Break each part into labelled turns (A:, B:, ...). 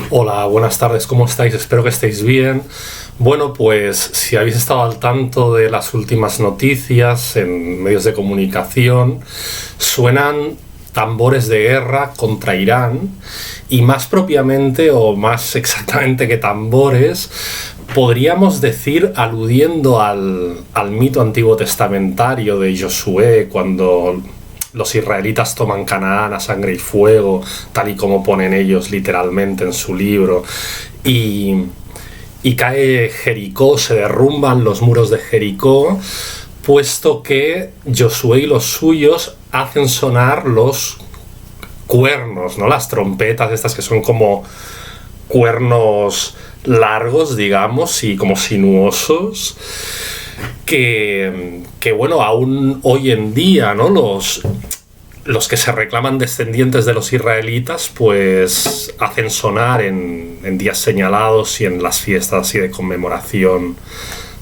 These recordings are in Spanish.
A: Hola, buenas tardes, ¿cómo estáis? Espero que estéis bien. Bueno, pues si habéis estado al tanto de las últimas noticias en medios de comunicación, suenan tambores de guerra contra Irán y más propiamente o más exactamente que tambores, podríamos decir aludiendo al mito antiguo testamentario de Josué cuando los israelitas toman Canaán a sangre y fuego, tal y como ponen ellos literalmente en su libro, y cae Jericó, se derrumban los muros de Jericó, puesto que Josué y los suyos hacen sonar los cuernos, ¿no? Las trompetas estas que son como cuernos largos, digamos, y como sinuosos, que bueno, aún hoy en día, ¿no? Los que se reclaman descendientes de los israelitas, pues hacen sonar en días señalados y en las fiestas y de conmemoración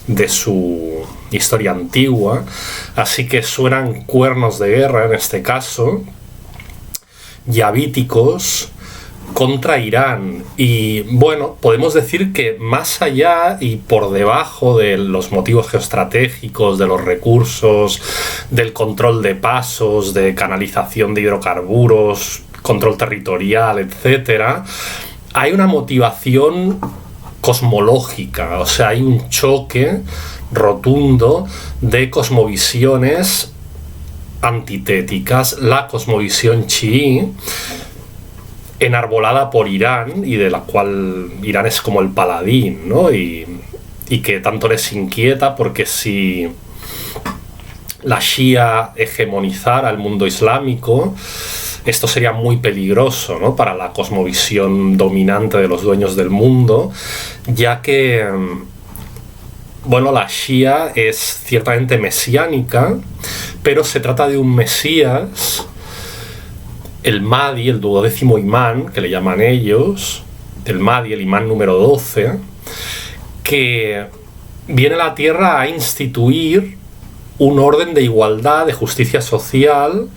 A: de su historia antigua. Así que suenan cuernos de guerra, en este caso, yavíticos, contra Irán. Y bueno, podemos decir que más allá y por debajo de los motivos geoestratégicos, de los recursos, del control de pasos, de canalización de hidrocarburos, control territorial, etcétera, hay una motivación cosmológica, o sea, hay un choque rotundo de cosmovisiones antitéticas. La cosmovisión chií, enarbolada por Irán y de la cual Irán es como el paladín, ¿no? Y que tanto les inquieta porque si la Shia hegemonizara el mundo islámico, esto sería muy peligroso, ¿no? Para la cosmovisión dominante de los dueños del mundo, ya que, bueno, la Shia es ciertamente mesiánica, pero se trata de un Mesías, el Mahdi, el 12º imán, que le llaman ellos, el Mahdi, el imán número 12, que viene a la tierra a instituir un orden de igualdad, de justicia social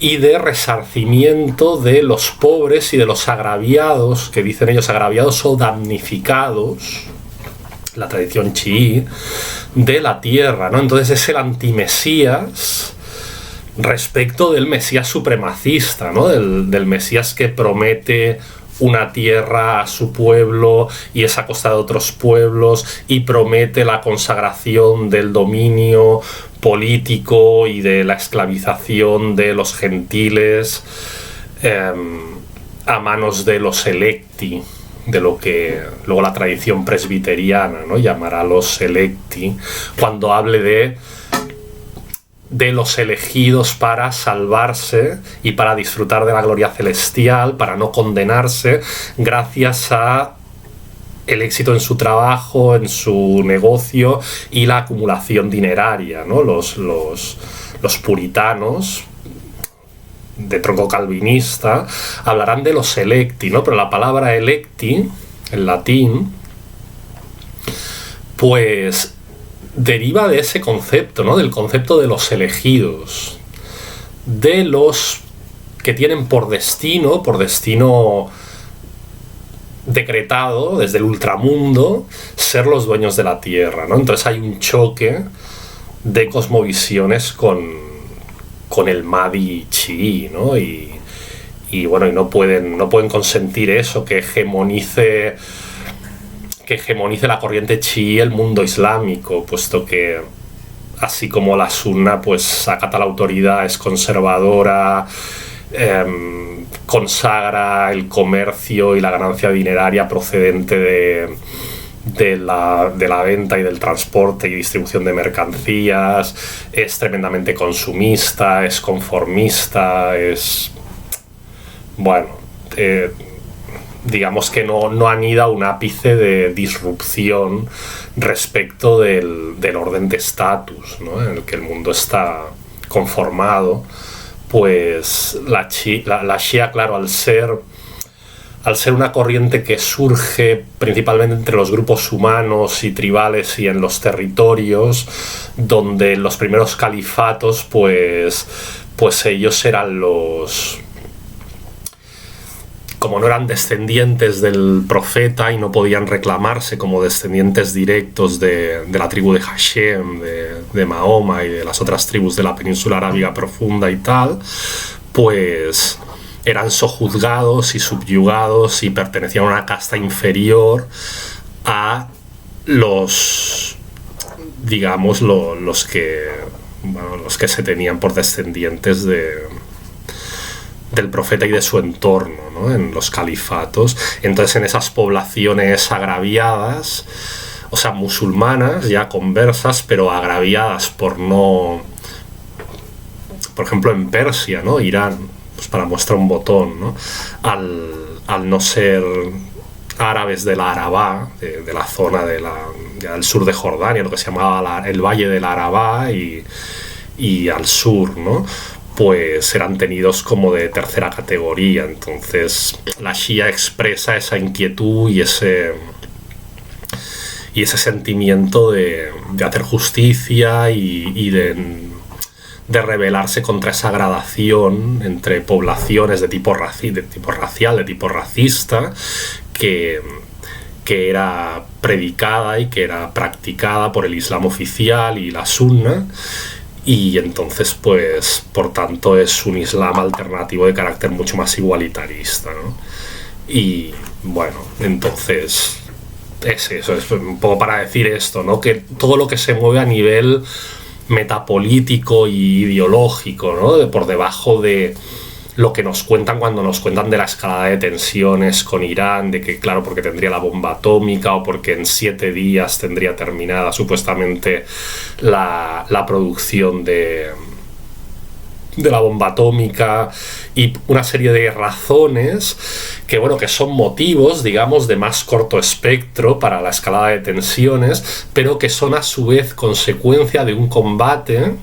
A: y de resarcimiento de los pobres y de los agraviados, que dicen ellos agraviados o damnificados, la tradición chií, de la tierra, ¿no? Entonces es el antimesías respecto del Mesías supremacista, ¿no? Del Mesías que promete una tierra a su pueblo y es a costa de otros pueblos y promete la consagración del dominio político y de la esclavización de los gentiles a manos de los electi, de lo que luego la tradición presbiteriana, ¿no? Llamará a los electi, cuando hable de los elegidos para salvarse y para disfrutar de la gloria celestial, para no condenarse gracias a el éxito en su trabajo, en su negocio y la acumulación dineraria, ¿no? Los puritanos de tronco calvinista hablarán de los electi, ¿no? Pero la palabra electi, en latín, pues deriva de ese concepto, ¿no? Del concepto de los elegidos, de los que tienen por destino decretado desde el ultramundo ser los dueños de la tierra, ¿no? Entonces hay un choque de cosmovisiones con el Mahdi chií, ¿no? Y bueno, y no pueden consentir eso, que hegemonice la corriente chií el mundo islámico, puesto que así como la sunna pues acata la autoridad, es conservadora, consagra el comercio y la ganancia dineraria procedente de la venta y del transporte y distribución de mercancías, es tremendamente consumista, es conformista, es... bueno, digamos que no anida un ápice de disrupción respecto del orden de estatus, ¿no? En el que el mundo está conformado. Pues la Shia, claro, al ser una corriente que surge principalmente entre los grupos humanos y tribales y en los territorios, donde los primeros califatos, pues ellos eran los como no eran descendientes del profeta y no podían reclamarse como descendientes directos de la tribu de Hashem, de Mahoma y de las otras tribus de la península arábiga profunda y tal, pues eran sojuzgados y subyugados y pertenecían a una casta inferior a los, digamos, los que se tenían por descendientes del profeta y de su entorno, ¿no? En los califatos. Entonces, en esas poblaciones agraviadas, o sea, musulmanas, ya conversas, pero agraviadas por no... Por ejemplo, en Persia, ¿no? Irán, pues para mostrar un botón, ¿no? Al no ser árabes de la Arabá, de la zona del sur de Jordania, lo que se llamaba el Valle del Arabá y al sur, ¿no? Pues eran tenidos como de tercera categoría. Entonces la Shia expresa esa inquietud y ese sentimiento de hacer justicia y de rebelarse contra esa gradación entre poblaciones de tipo racial, de tipo racista, que era predicada y que era practicada por el Islam oficial y la Sunna. Y entonces, pues, por tanto, es un Islam alternativo de carácter mucho más igualitarista, ¿no? Y, bueno, entonces, es eso, es un poco para decir esto, ¿no? Que todo lo que se mueve a nivel metapolítico y ideológico, ¿no? Por debajo de lo que nos cuentan cuando nos cuentan de la escalada de tensiones con Irán, de que claro, porque tendría la bomba atómica o porque en 7 días tendría terminada supuestamente la producción de la bomba atómica y una serie de razones que, bueno, que son motivos, digamos, de más corto espectro para la escalada de tensiones, pero que son a su vez consecuencia de un combate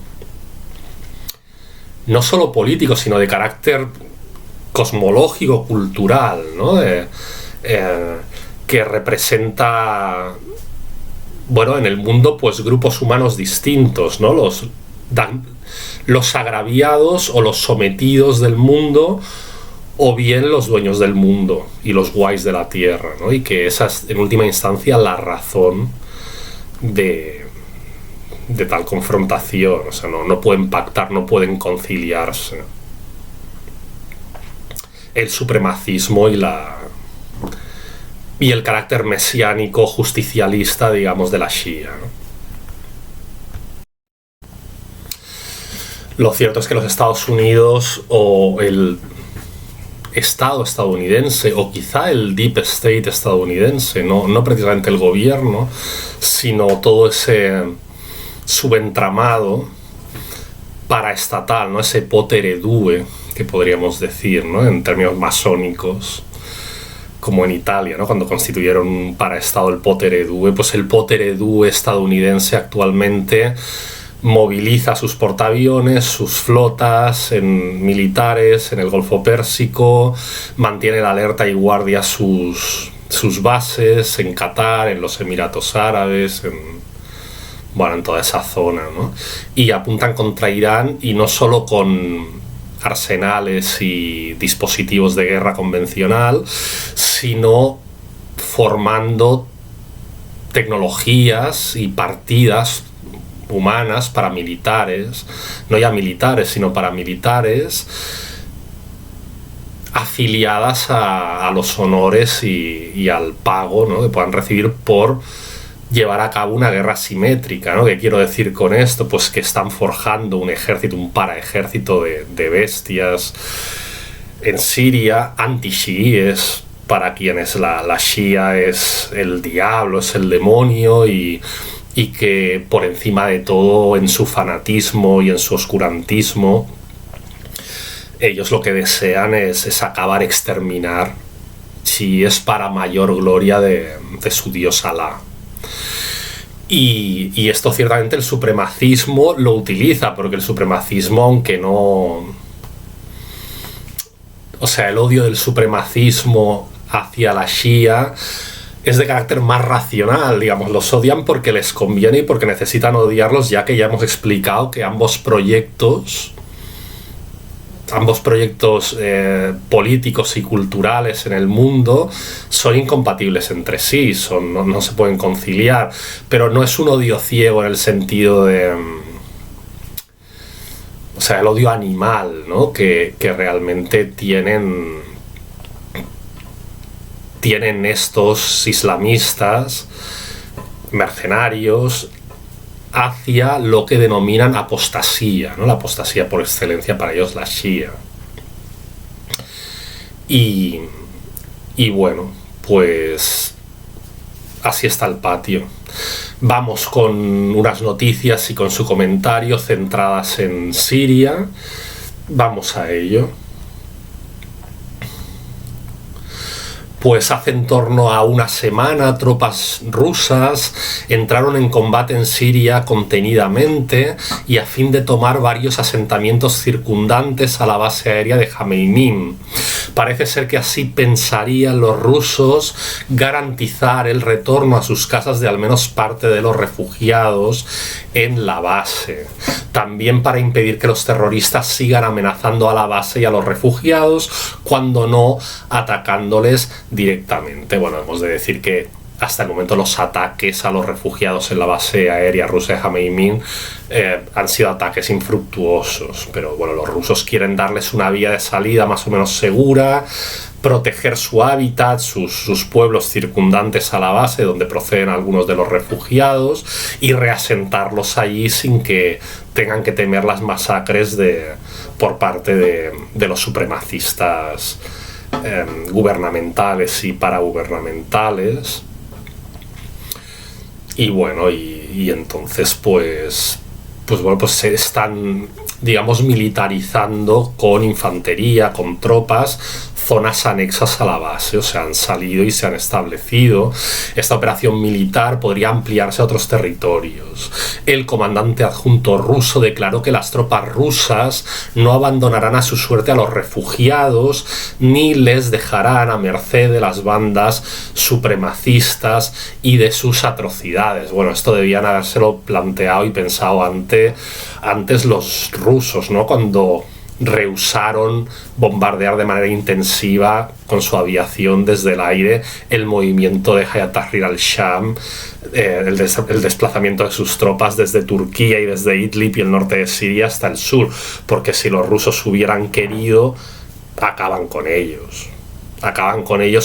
A: no solo político, sino de carácter cosmológico, cultural, ¿no? Que representa, bueno, en el mundo, pues grupos humanos distintos, ¿no? Los agraviados o los sometidos del mundo, o bien los dueños del mundo y los guays de la tierra, ¿no? Y que esa es, en última instancia, la razón de tal confrontación. O sea, no pueden pactar, no pueden conciliarse el supremacismo y el carácter mesiánico justicialista, digamos, de la Shia, ¿no? Lo cierto es que los Estados Unidos o el Estado estadounidense, o quizá el Deep State estadounidense, no precisamente el gobierno, sino todo ese subentramado paraestatal, ¿no? Ese potere due, que podríamos decir, ¿no? En términos masónicos, como en Italia, ¿no? Cuando constituyeron un paraestado, el potere due, pues el potere due estadounidense actualmente moviliza sus portaaviones, sus flotas militares en el Golfo Pérsico, mantiene la alerta y guardia sus bases en Qatar, en los Emiratos Árabes, en toda esa zona, ¿no? Y apuntan contra Irán, y no solo con arsenales y dispositivos de guerra convencional, sino formando tecnologías y partidas humanas paramilitares, no ya militares, sino paramilitares, afiliadas a los honores y al pago, ¿no? Que puedan recibir por llevar a cabo una guerra simétrica, ¿no? ¿Qué quiero decir con esto? Pues que están forjando un ejército, un paraejército de bestias en Siria, anti-chiíes, para quienes la Shia es el diablo, es el demonio, y que por encima de todo, en su fanatismo y en su oscurantismo, ellos lo que desean es acabar, exterminar, si es para mayor gloria de su dios Alá. Y esto ciertamente el supremacismo lo utiliza, porque el supremacismo, aunque no... O sea, el odio del supremacismo hacia la Shia es de carácter más racional, digamos. Los odian porque les conviene y porque necesitan odiarlos, ya que ya hemos explicado que ambos proyectos ambos proyectos políticos y culturales en el mundo son incompatibles entre sí, no se pueden conciliar, pero no es un odio ciego en el sentido de... O sea, el odio animal, ¿no? Que realmente tienen estos islamistas mercenarios hacia lo que denominan apostasía, ¿no? La apostasía por excelencia para ellos, la shia. Y bueno, pues así está el patio. Vamos con unas noticias y con su comentario centradas en Siria. Vamos a ello. Pues hace en torno a una semana tropas rusas entraron en combate en Siria contenidamente y a fin de tomar varios asentamientos circundantes a la base aérea de Jameimin. Parece ser que así pensarían los rusos garantizar el retorno a sus casas de al menos parte de los refugiados en la base. También para impedir que los terroristas sigan amenazando a la base y a los refugiados, cuando no atacándoles directamente. Bueno, hemos de decir que hasta el momento los ataques a los refugiados en la base aérea rusa de Jameimin han sido ataques infructuosos, pero bueno, los rusos quieren darles una vía de salida más o menos segura, proteger su hábitat, sus pueblos circundantes a la base donde proceden algunos de los refugiados y reasentarlos allí sin que tengan que temer las masacres por parte de los supremacistas gubernamentales y paragubernamentales. Y bueno, y entonces pues se están, digamos, militarizando con infantería, con tropas, zonas anexas a la base, o sea, han salido y se han establecido. Esta operación militar podría ampliarse a otros territorios. El comandante adjunto ruso declaró que las tropas rusas no abandonarán a su suerte a los refugiados ni les dejarán a merced de las bandas supremacistas y de sus atrocidades. Bueno, esto debían habérselo planteado y pensado antes los rusos, ¿no? Cuando rehusaron bombardear de manera intensiva con su aviación desde el aire el movimiento de Hayat Tahrir al-Sham, el desplazamiento de sus tropas desde Turquía y desde Idlib y el norte de Siria hasta el sur, porque si los rusos hubieran querido, acaban con ellos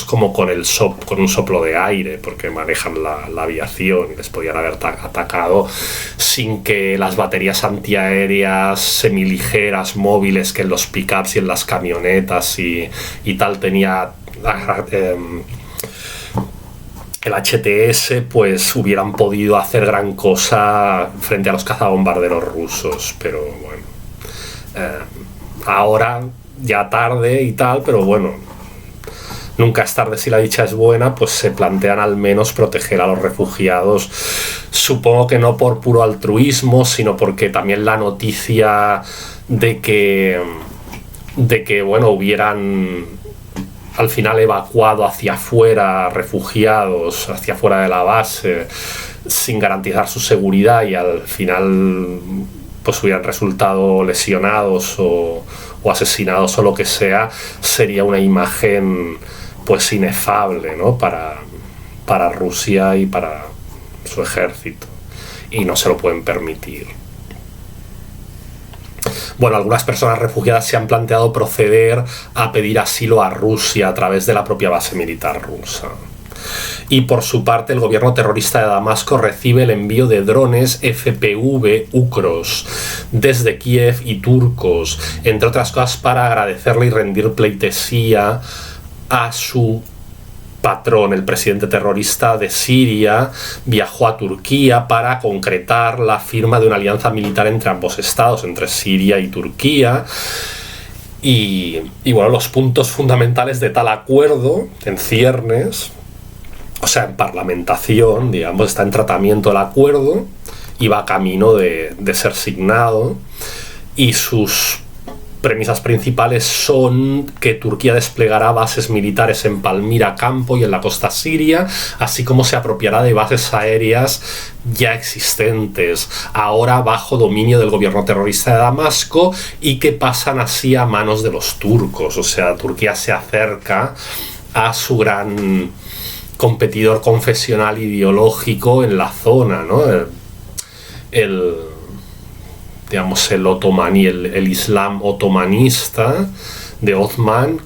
A: como con un soplo de aire, porque manejan la aviación y les podían haber atacado sin que las baterías antiaéreas semiligeras móviles que en los pickups y en las camionetas y tal tenía el HTS, pues hubieran podido hacer gran cosa frente a los cazabombarderos rusos. Pero bueno, ahora ya tarde y tal, pero bueno, nunca es tarde si la dicha es buena, pues se plantean al menos proteger a los refugiados, supongo que no por puro altruismo, sino porque también la noticia de que bueno, hubieran al final evacuado hacia afuera refugiados, hacia afuera de la base, sin garantizar su seguridad, y al final pues hubieran resultado lesionados o asesinados o lo que sea, sería una imagen pues inefable, ¿no? para Rusia y para su ejército, y no se lo pueden permitir. Bueno, algunas personas refugiadas se han planteado proceder a pedir asilo a Rusia a través de la propia base militar rusa. Y por su parte, el gobierno terrorista de Damasco recibe el envío de drones FPV Ukros desde Kiev y turcos, entre otras cosas para agradecerle y rendir pleitesía a su patrón. El presidente terrorista de Siria viajó a Turquía para concretar la firma de una alianza militar entre ambos estados, entre Siria y Turquía. Y bueno, los puntos fundamentales de tal acuerdo, en ciernes, o sea, en parlamentación, digamos, está en tratamiento el acuerdo y va camino de ser signado, y sus premisas principales son que Turquía desplegará bases militares en Palmira Campo y en la costa siria, así como se apropiará de bases aéreas ya existentes, ahora bajo dominio del gobierno terrorista de Damasco, y que pasan así a manos de los turcos. O sea, Turquía se acerca a su gran competidor confesional ideológico en la zona, ¿no? Digamos, el otomaní, el islam otomanista de Othman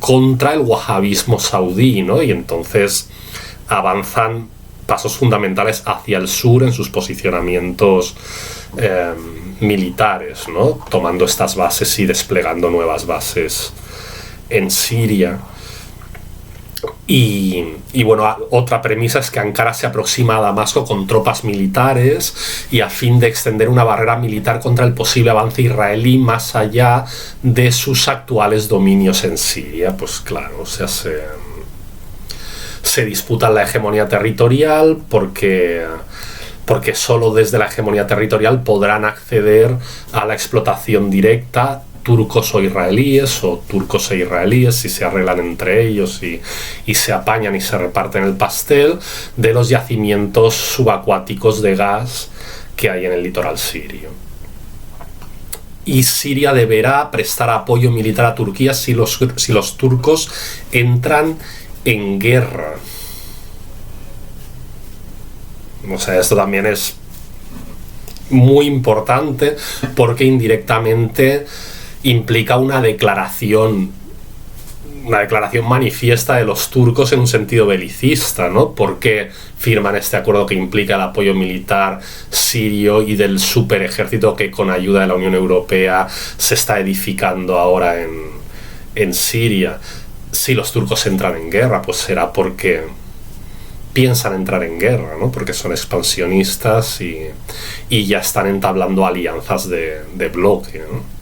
A: contra el wahabismo saudí, ¿no? Y entonces avanzan pasos fundamentales hacia el sur en sus posicionamientos militares, ¿no? Tomando estas bases y desplegando nuevas bases en Siria. Y bueno, otra premisa es que Ankara se aproxima a Damasco con tropas militares y a fin de extender una barrera militar contra el posible avance israelí más allá de sus actuales dominios en Siria. Pues claro, o sea, se disputan la hegemonía territorial porque solo desde la hegemonía territorial podrán acceder a la explotación directa turcos o turcos e israelíes, si se arreglan entre ellos y se apañan y se reparten el pastel, de los yacimientos subacuáticos de gas que hay en el litoral sirio. Y Siria deberá prestar apoyo militar a Turquía si los turcos entran en guerra. O sea, esto también es muy importante porque indirectamente implica una declaración manifiesta de los turcos en un sentido belicista, ¿no? Porque firman este acuerdo que implica el apoyo militar sirio y del superejército que con ayuda de la Unión Europea se está edificando ahora en Siria. Si los turcos entran en guerra, pues será porque piensan entrar en guerra, ¿no? Porque son expansionistas y ya están entablando alianzas de bloque, ¿no?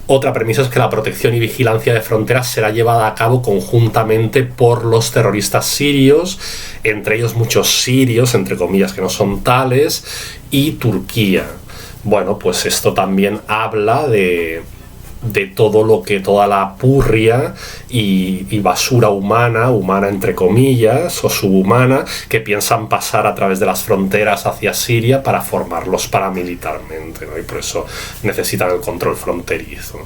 A: Otra premisa es que la protección y vigilancia de fronteras será llevada a cabo conjuntamente por los terroristas sirios, entre ellos muchos sirios, entre comillas, que no son tales, y Turquía. Bueno, pues esto también habla de toda la purria y basura humana entre comillas, o subhumana, que piensan pasar a través de las fronteras hacia Siria para formarlos paramilitarmente, ¿no? Y por eso necesitan el control fronterizo.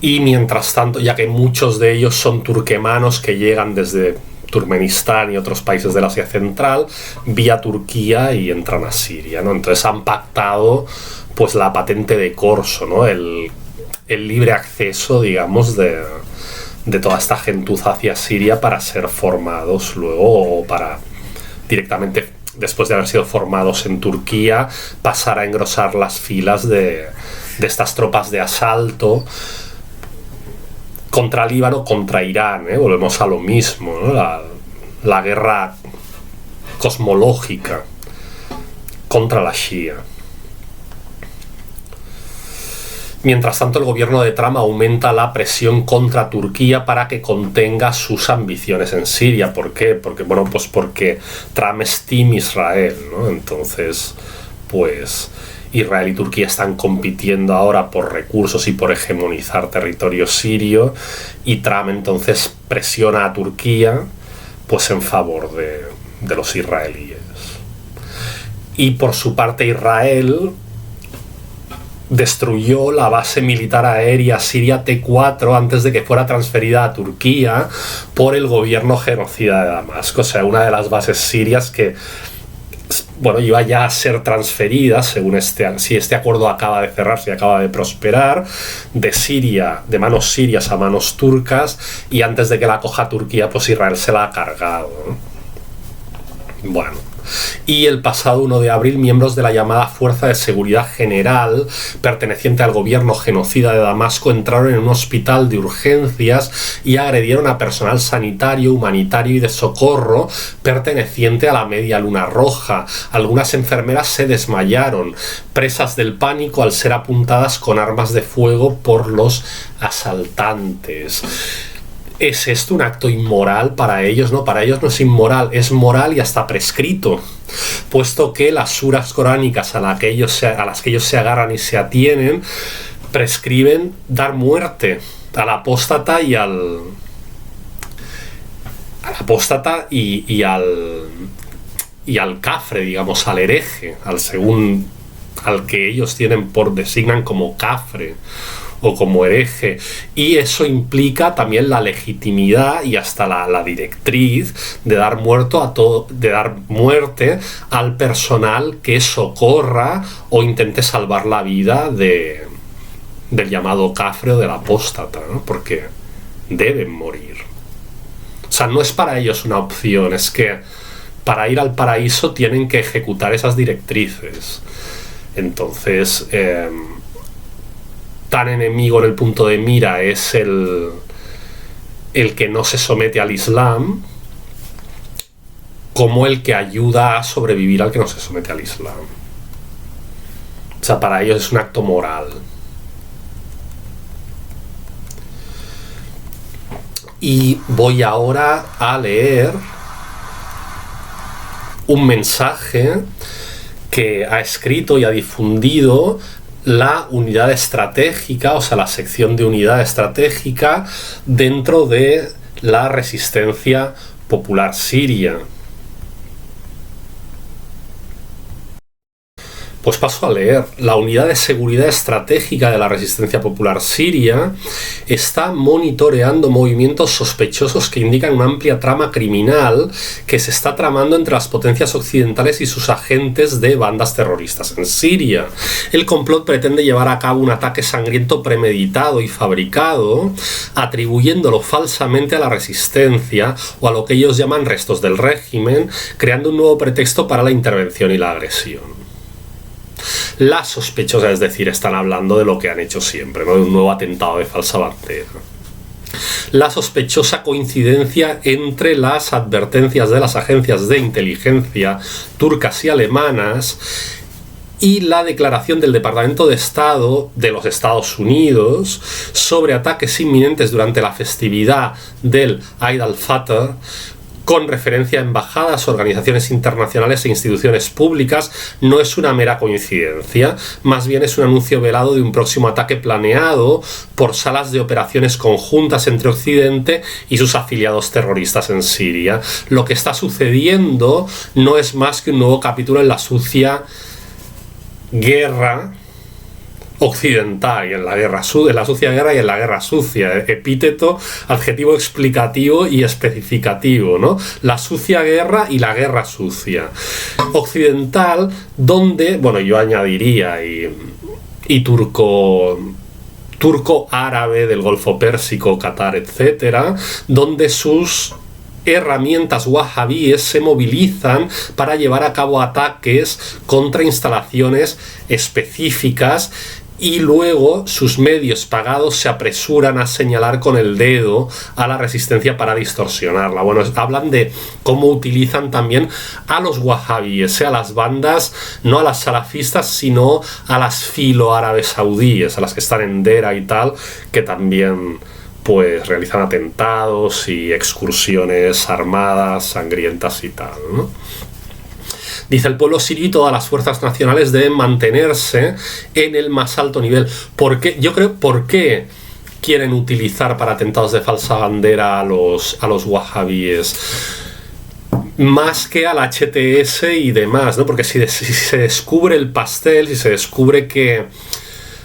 A: Y mientras tanto, ya que muchos de ellos son turquemanos que llegan desde Turkmenistán y otros países del Asia Central, vía Turquía y entran a Siria, ¿no? Entonces han pactado pues la patente de corso, ¿no? El libre acceso, digamos, de toda esta gentuza hacia Siria para ser formados luego, o para directamente, después de haber sido formados en Turquía, pasar a engrosar las filas de estas tropas de asalto contra Líbano, contra Irán, ¿eh? Volvemos a lo mismo, ¿no? La guerra cosmológica contra la Shia. Mientras tanto, el gobierno de Trump aumenta la presión contra Turquía para que contenga sus ambiciones en Siria. ¿Por qué? Porque Trump es Team Israel, ¿no? Entonces, pues Israel y Turquía están compitiendo ahora por recursos y por hegemonizar territorio sirio, y Trump entonces presiona a Turquía pues en favor de los israelíes. Y por su parte, Israel destruyó la base militar aérea siria T4 antes de que fuera transferida a Turquía por el gobierno genocida de Damasco. O sea, una de las bases sirias que, bueno, iba ya a ser transferida, según si este acuerdo acaba de cerrarse y acaba de prosperar, de Siria, de manos sirias a manos turcas, y antes de que la coja Turquía, pues Israel se la ha cargado, ¿no? Bueno. Y el pasado 1 de abril, miembros de la llamada Fuerza de Seguridad General, perteneciente al gobierno genocida de Damasco, entraron en un hospital de urgencias y agredieron a personal sanitario, humanitario y de socorro perteneciente a la Media Luna Roja. Algunas enfermeras se desmayaron, presas del pánico al ser apuntadas con armas de fuego por los asaltantes. ¿Es esto un acto inmoral para ellos? No, para ellos no es inmoral, es moral y hasta prescrito, puesto que las suras coránicas a las que ellos se agarran y se atienen prescriben dar muerte al apóstata y al apóstata y al cafre, digamos, al hereje, al que ellos designan como cafre o como hereje, y eso implica también la legitimidad y hasta la directriz de dar muerte al personal que socorra o intente salvar la vida del llamado cafre o del apóstata, ¿no? Porque deben morir. O sea, no es para ellos una opción, es que para ir al paraíso tienen que ejecutar esas directrices. Entonces, tan enemigo en el punto de mira es el que no se somete al Islam, como el que ayuda a sobrevivir al que no se somete al Islam. O sea, para ellos es un acto moral. Y voy ahora a leer un mensaje que ha escrito y ha difundido la unidad estratégica, o sea, la sección de unidad estratégica dentro de la resistencia popular siria. Pues paso a leer. La Unidad de Seguridad Estratégica de la Resistencia Popular Siria está monitoreando movimientos sospechosos que indican una amplia trama criminal que se está tramando entre las potencias occidentales y sus agentes de bandas terroristas en Siria. El complot pretende llevar a cabo un ataque sangriento premeditado y fabricado, atribuyéndolo falsamente a la resistencia o a lo que ellos llaman restos del régimen, creando un nuevo pretexto para la intervención y la agresión. Las sospechosas, es decir, están hablando de lo que han hecho siempre, ¿no? De un nuevo atentado de falsa bandera. La sospechosa coincidencia entre las advertencias de las agencias de inteligencia turcas y alemanas y la declaración del Departamento de Estado de los Estados Unidos sobre ataques inminentes durante la festividad del Eid al-Fitr, con referencia a embajadas, organizaciones internacionales e instituciones públicas, no es una mera coincidencia, más bien es un anuncio velado de un próximo ataque planeado por salas de operaciones conjuntas entre Occidente y sus afiliados terroristas en Siria. Lo que está sucediendo no es más que un nuevo capítulo en la sucia guerra occidental, y en la sucia guerra y en la guerra sucia, epíteto, adjetivo explicativo y especificativo, ¿no? La sucia guerra y la guerra sucia occidental, donde, bueno, yo añadiría y turco-árabe del Golfo Pérsico, Qatar, etcétera, donde sus herramientas wahabíes se movilizan para llevar a cabo ataques contra instalaciones específicas, y luego sus medios pagados se apresuran a señalar con el dedo a la resistencia para distorsionarla. Bueno, hablan de cómo utilizan también a los wahabíes, a las bandas, no a las salafistas, sino a las filo-árabes saudíes, a las que están en Dera y tal, que también pues realizan atentados y excursiones armadas, sangrientas y tal, ¿no? Dice: el pueblo sirio y todas las fuerzas nacionales deben mantenerse en el más alto nivel. ¿Por qué quieren utilizar para atentados de falsa bandera a los wahabíes? Más que al HTS y demás, ¿no? Porque si se descubre el pastel, si se descubre que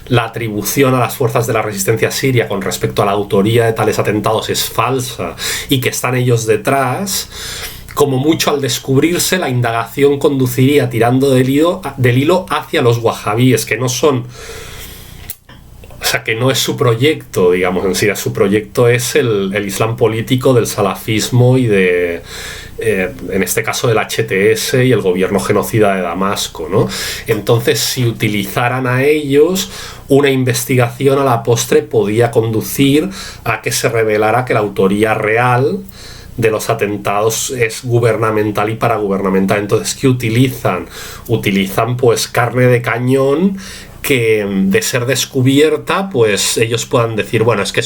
A: la atribución a las fuerzas de la resistencia siria con respecto a la autoría de tales atentados es falsa y que están ellos detrás, como mucho al descubrirse, la indagación conduciría tirando del hilo hacia los wahabíes, que no son... O sea, que no es su proyecto, digamos, en Siria. Su proyecto es el islam político del salafismo y de... en este caso del HTS y el gobierno genocida de Damasco, ¿no? Entonces, si utilizaran a ellos, una investigación a la postre podía conducir a que se revelara que la autoría real de los atentados es gubernamental y paragubernamental. Entonces, ¿qué utilizan? Utilizan pues carne de cañón que de ser descubierta, pues ellos puedan decir, bueno, es que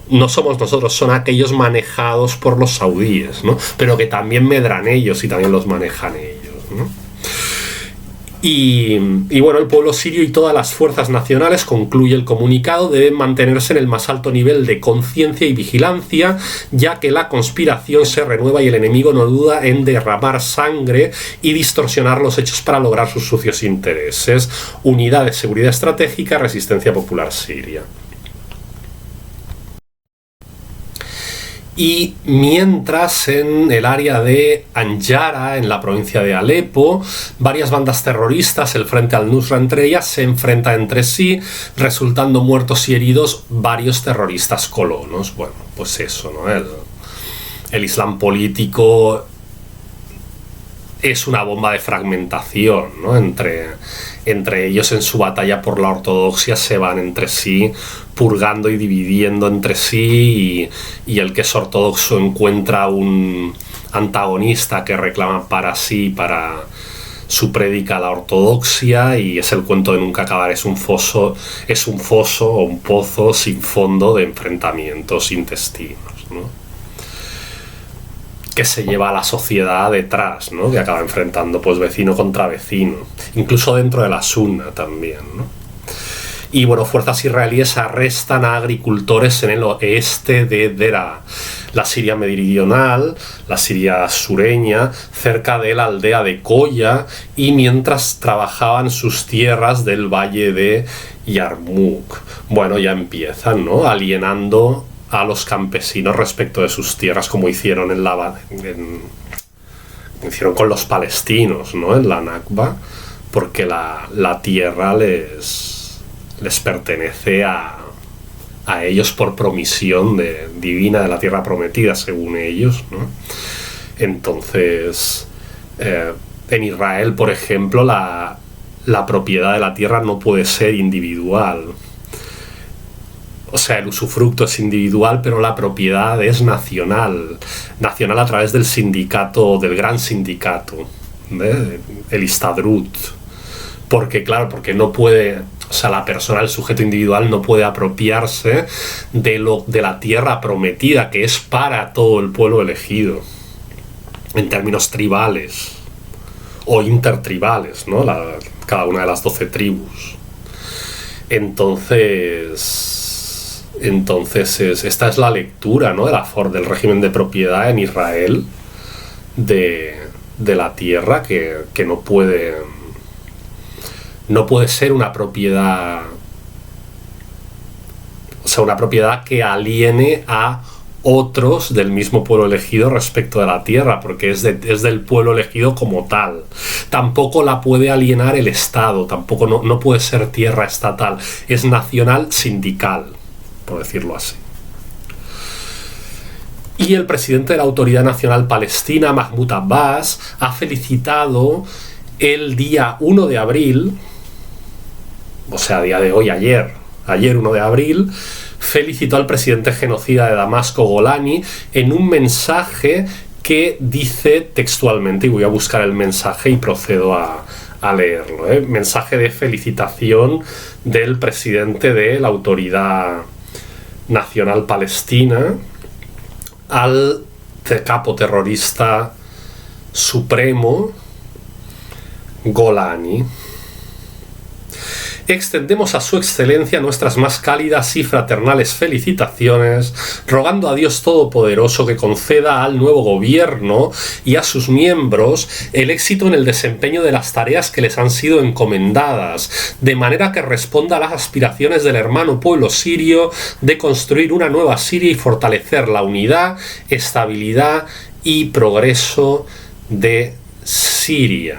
A: no somos nosotros, son aquellos manejados por los saudíes, ¿no? Pero que también medran ellos y también los manejan ellos, ¿no? Y bueno, el pueblo sirio y todas las fuerzas nacionales, concluye el comunicado, deben mantenerse en el más alto nivel de conciencia y vigilancia, ya que la conspiración se renueva y el enemigo no duda en derramar sangre y distorsionar los hechos para lograr sus sucios intereses. Unidad de Seguridad Estratégica, Resistencia Popular Siria. Y mientras en el área de Anjara, en la provincia de Alepo, varias bandas terroristas, el Frente al-Nusra entre ellas, se enfrentan entre sí, resultando muertos y heridos varios terroristas colonos. Bueno, pues eso, ¿no? El Islam político es una bomba de fragmentación, ¿no? Entre ellos, en su batalla por la ortodoxia, se van entre sí purgando y dividiendo entre sí, y el que es ortodoxo encuentra un antagonista que reclama para sí, para su prédica, la ortodoxia, y es el cuento de nunca acabar. Es un foso o un pozo sin fondo de enfrentamientos intestinos, ¿no? Que se lleva a la sociedad detrás, ¿no? Que acaba enfrentando, pues, vecino contra vecino, incluso dentro de la Sunna también, ¿no? Y bueno, fuerzas israelíes arrestan a agricultores en el oeste de Deraa, la Siria meridional, la Siria sureña, cerca de la aldea de Koya, y mientras trabajaban sus tierras del valle de Yarmouk. Bueno, ya empiezan, ¿no? Alienando a los campesinos respecto de sus tierras, como hicieron hicieron con los palestinos, ¿no? En la Nakba, porque la tierra les pertenece a ellos por promisión divina de la tierra prometida, según ellos, ¿no? Entonces, en Israel, por ejemplo, la propiedad de la tierra no puede ser individual. O sea, el usufructo es individual, pero la propiedad es nacional. Nacional a través del sindicato, del gran sindicato, ¿eh? El Histadrut. Porque, claro, porque no puede... O sea, la persona, el sujeto individual, no puede apropiarse de la tierra prometida, que es para todo el pueblo elegido, en términos tribales o intertribales, ¿no? Cada una de las 12 tribus. Entonces esta es la lectura, ¿no? Del régimen de propiedad en Israel de la tierra, que no puede ser una propiedad, o sea, una propiedad que aliene a otros del mismo pueblo elegido respecto de la tierra, porque es del pueblo elegido como tal. Tampoco la puede alienar el Estado, tampoco no puede ser tierra estatal, es nacional sindical, por decirlo así. Y el presidente de la Autoridad Nacional Palestina, Mahmoud Abbas, ha felicitado el día 1 de abril, o sea, día de hoy, ayer 1 de abril, felicitó al presidente genocida de Damasco, Golani, en un mensaje que dice textualmente, y voy a buscar el mensaje y procedo a leerlo, mensaje de felicitación del presidente de la Autoridad Nacional Palestina al capo terrorista supremo Golani. Extendemos a su excelencia nuestras más cálidas y fraternales felicitaciones, rogando a Dios Todopoderoso que conceda al nuevo gobierno y a sus miembros el éxito en el desempeño de las tareas que les han sido encomendadas, de manera que responda a las aspiraciones del hermano pueblo sirio de construir una nueva Siria y fortalecer la unidad, estabilidad y progreso de Siria.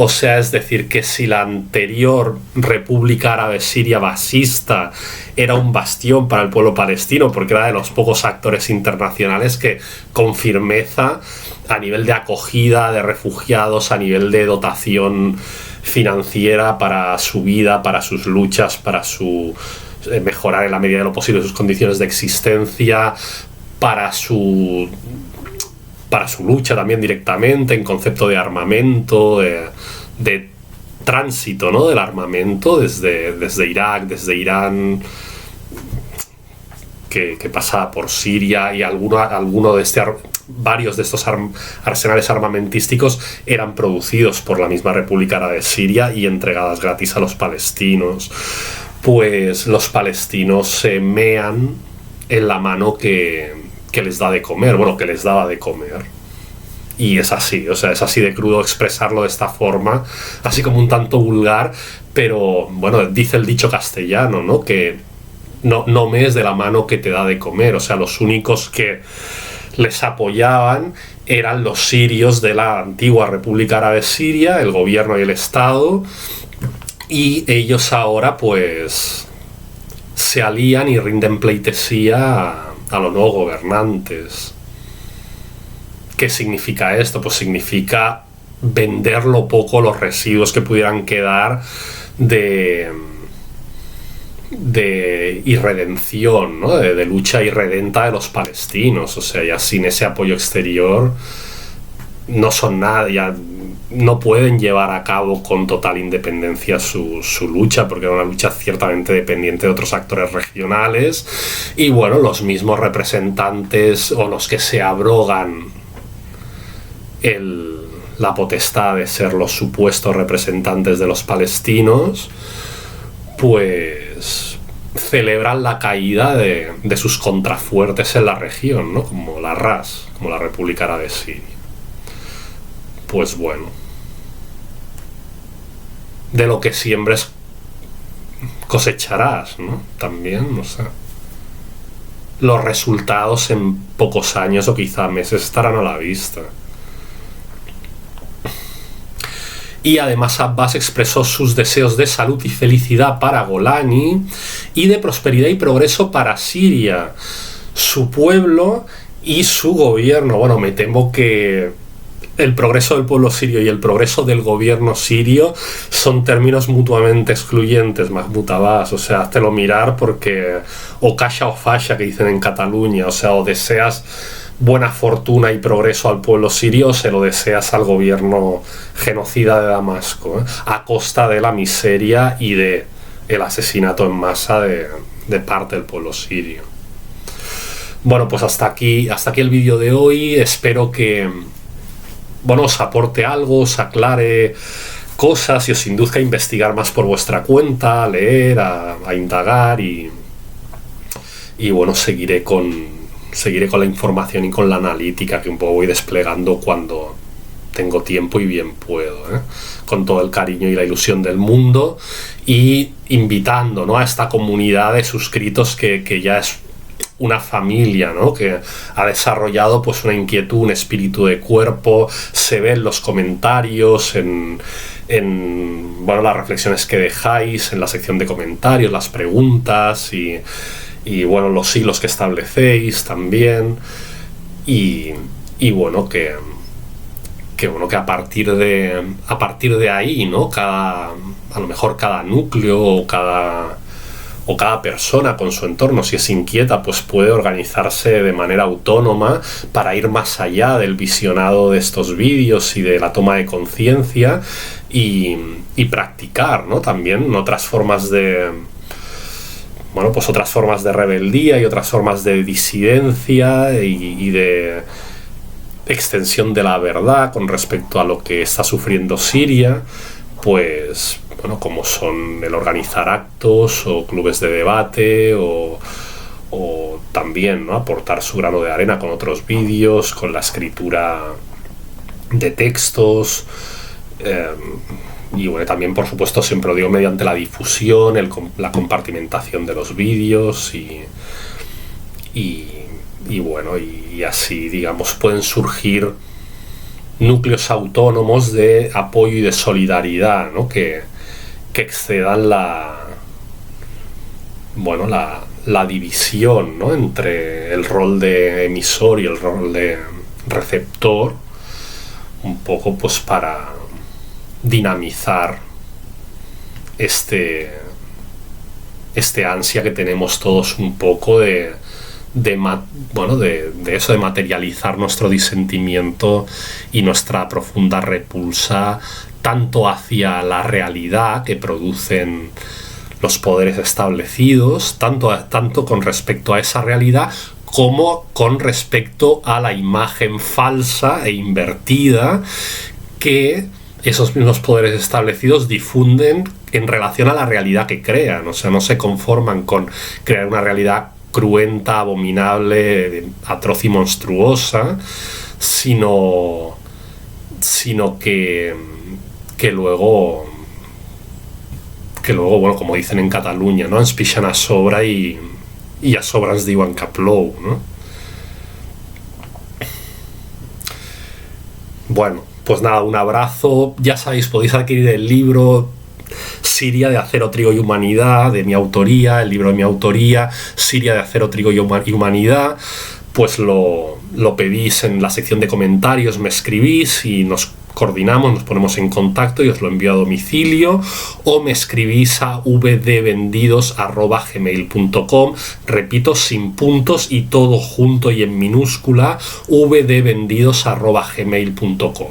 A: O sea, es decir, que si la anterior República Árabe Siria basista era un bastión para el pueblo palestino, porque era de los pocos actores internacionales que con firmeza, a nivel de acogida de refugiados, a nivel de dotación financiera para su vida, para sus luchas, para mejorar en la medida de lo posible sus condiciones de existencia, para su lucha también directamente en concepto de armamento, de tránsito, ¿no?, del armamento desde Irak, desde Irán, que pasa por Siria, y varios de estos arsenales armamentísticos eran producidos por la misma República Árabe de Siria y entregadas gratis a los palestinos. Pues los palestinos se mean en la mano que les da de comer, bueno, que les daba de comer. Y es así, o sea, es así de crudo expresarlo de esta forma, así como un tanto vulgar, pero bueno, dice el dicho castellano, ¿no?, que no mees de la mano que te da de comer. O sea, los únicos que les apoyaban eran los sirios de la antigua República Árabe Siria, el gobierno y el Estado, y ellos ahora pues se alían y rinden pleitesía a los nuevos gobernantes. ¿Qué significa esto? Pues significa vender lo poco, los residuos que pudieran quedar de irredención, ¿no?, de lucha irredenta de los palestinos. O sea, ya sin ese apoyo exterior no son nada, ya no pueden llevar a cabo con total independencia su lucha, porque era una lucha ciertamente dependiente de otros actores regionales. Y bueno, los mismos representantes o los que se abrogan la potestad de ser los supuestos representantes de los palestinos, pues celebran la caída de sus contrafuertes en la región, ¿no?, como la RAS, como la República Árabe de Siria. Pues bueno, de lo que siembres cosecharás, ¿no?, también, o sea, los resultados en pocos años o quizá meses estarán a la vista. Y además Abbas expresó sus deseos de salud y felicidad para Golani y de prosperidad y progreso para Siria, su pueblo y su gobierno. Bueno, me temo que el progreso del pueblo sirio y el progreso del gobierno sirio son términos mutuamente excluyentes, Mahmoud Abbas. O sea, háztelo mirar, porque o calla o falla, que dicen en Cataluña. O sea, o deseas buena fortuna y progreso al pueblo sirio, o se lo deseas al gobierno genocida de Damasco, ¿eh?, a costa de la miseria y de el asesinato en masa de parte del pueblo sirio. Bueno, pues hasta aquí el vídeo de hoy. Espero que, bueno, os aporte algo, os aclare cosas y os induzca a investigar más por vuestra cuenta, a leer, a indagar, y bueno, seguiré con la información y con la analítica que un poco voy desplegando cuando tengo tiempo y bien puedo, ¿eh?, con todo el cariño y la ilusión del mundo, y invitando, ¿no?, a esta comunidad de suscritos que ya es una familia, ¿no?, que ha desarrollado pues una inquietud, un espíritu de cuerpo. Se ve en los comentarios, en bueno, las reflexiones que dejáis en la sección de comentarios, las preguntas y bueno, los hilos que establecéis también, y bueno, que a partir de ahí, ¿no?, a lo mejor cada núcleo o cada persona con su entorno, si es inquieta, pues puede organizarse de manera autónoma para ir más allá del visionado de estos vídeos y de la toma de conciencia, y practicar, ¿no?, también otras formas de, bueno, pues otras formas de rebeldía y otras formas de disidencia y de extensión de la verdad con respecto a lo que está sufriendo Siria, pues bueno, como son el organizar actos o clubes de debate, o también, ¿no?, aportar su grano de arena con otros vídeos, con la escritura de textos, y bueno, también por supuesto, siempre lo digo, mediante la difusión, la compartimentación de los vídeos, y bueno, y así, digamos, pueden surgir núcleos autónomos de apoyo y de solidaridad, ¿no?, que excedan la división, ¿no?, entre el rol de emisor y el rol de receptor, un poco pues para dinamizar este ansia que tenemos todos un poco de de eso, de materializar nuestro disentimiento y nuestra profunda repulsa tanto hacia la realidad que producen los poderes establecidos, tanto con respecto a esa realidad como con respecto a la imagen falsa e invertida que esos mismos poderes establecidos difunden en relación a la realidad que crean. O sea, no se conforman con crear una realidad cruenta, abominable, atroz y monstruosa, sino que luego, bueno, como dicen en Cataluña, no? Ens pixen a sobre y a sobre ens diuen que plou, ¿no? Bueno, pues nada, un abrazo. Ya sabéis, podéis adquirir el libro Siria de Acero, Trigo y Humanidad, de mi autoría, el libro de mi autoría, Siria de Acero, Trigo y Humanidad. Pues lo pedís en la sección de comentarios, me escribís y nos coordinamos, nos ponemos en contacto y os lo envío a domicilio, o me escribís a vdvendidos@gmail.com, repito, sin puntos y todo junto y en minúscula, vdvendidos@gmail.com,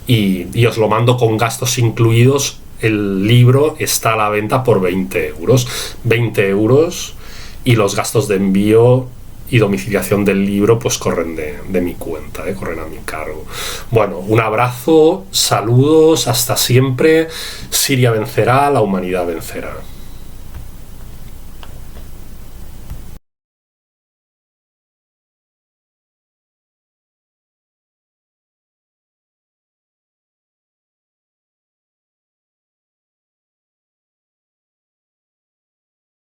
A: y os lo mando con gastos incluidos. El libro está a la venta por 20 euros, y los gastos de envío y domiciliación del libro pues corren de mi cuenta, corren a mi cargo. Bueno, un abrazo, saludos, hasta siempre. Siria vencerá, la humanidad vencerá.